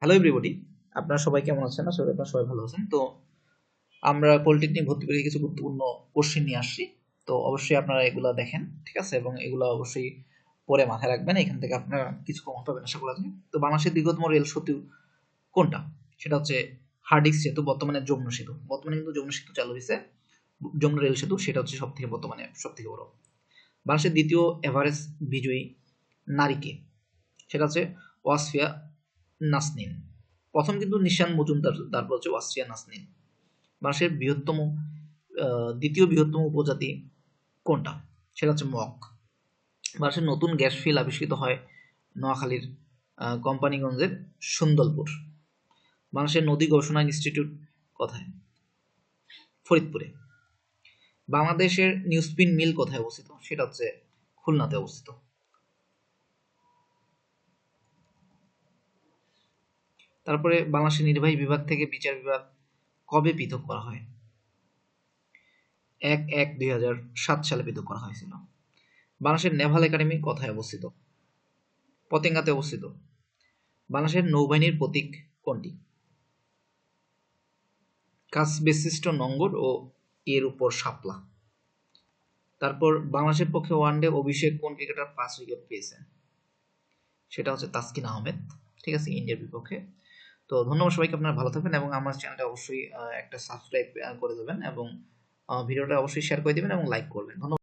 Hello everybody, আপনারা সবাই কেমন আছেন? আশা করি আপনারা সবাই ভালো আছেন। তো আমরা পলিটেকনিক ভর্তি পরীক্ষায় কিছু গুরুত্বপূর্ণ কোশ্চেন নিয়ে আসছি। তো অবশ্যই আপনারা এগুলা দেখেন, ঠিক আছে? এবং এগুলা অবশ্যই পরে মাথায় রাখবেন। এখান থেকে আপনারা কিছু কমন পাবেন আশা করা যায়। তো বাংলাদেশের দীর্ঘতম রেল সেতু কোনটা? সেটা হচ্ছে হার্ডিঞ্জ সেতু, বর্তমানে যমুনা সেতু। বর্তমানে কিন্তু যমুনা সেতু চালু হয়েছে, যমুনা রেল সেতু, সেটা হচ্ছে বর্তমানে সবথেকে বড়। বাংলাদেশের দ্বিতীয় এভারেস্ট বিজয়ী নারী কে? সেটা হচ্ছে ওয়াসফিয়া নাসনিন। প্রথম কিন্তু নিশান মজুমদার, তারপর হচ্ছে ওয়াসফিয়া নাসনিন। বাংলাদেশের দ্বিতীয় বৃহত্তম উপজাতি কোনটা? সেটা হচ্ছে মগ। বাংলাদেশের নতুন গ্যাস ফিল্ড আবিষ্কৃত হয় নোয়াখালীর কোম্পানিগঞ্জের সুন্দরপুর। বাংলাদেশের নদী গবেষণা ইনস্টিটিউট কোথায়? ফরিদপুরে। বাংলাদেশের নিউজপিন মিল কোথায় অবস্থিত? সেটা হচ্ছে খুলনাতে অবস্থিত। তারপরে বাংলাদেশের নির্বাহী বিভাগ থেকে বিচার বিভাগ কবে পৃথক করা হয়? ১/১/২০০৭ সালে পৃথক করা হয়েছিল। বাংলাদেশের নেভাল একাডেমি কোথায় অবস্থিত? পতেঙ্গাতে অবস্থিত। বাংলাদেশের নৌবাহিনীর প্রতীক কোনটি? কাচ বিশিষ্ট নোঙর ও এর উপর শাপলা। তারপর বাংলাদেশের পক্ষে ওয়ানডে অভিষেক কোন ক্রিকেটার ৫ উইকেট পেয়েছেন? সেটা হচ্ছে তাসকিন আহমেদ, ঠিক আছে, ইন্ডিয়ার বিপক্ষে। তো ধন্যবাদ সবাইকে, আপনারা ভালো থাকবেন এবং আমার চ্যানেলটা অবশ্যই একটা সাবস্ক্রাইব করে দেবেন এবং ভিডিওটা অবশ্যই শেয়ার করে দেবেন এবং লাইক করবেন। ধন্যবাদ।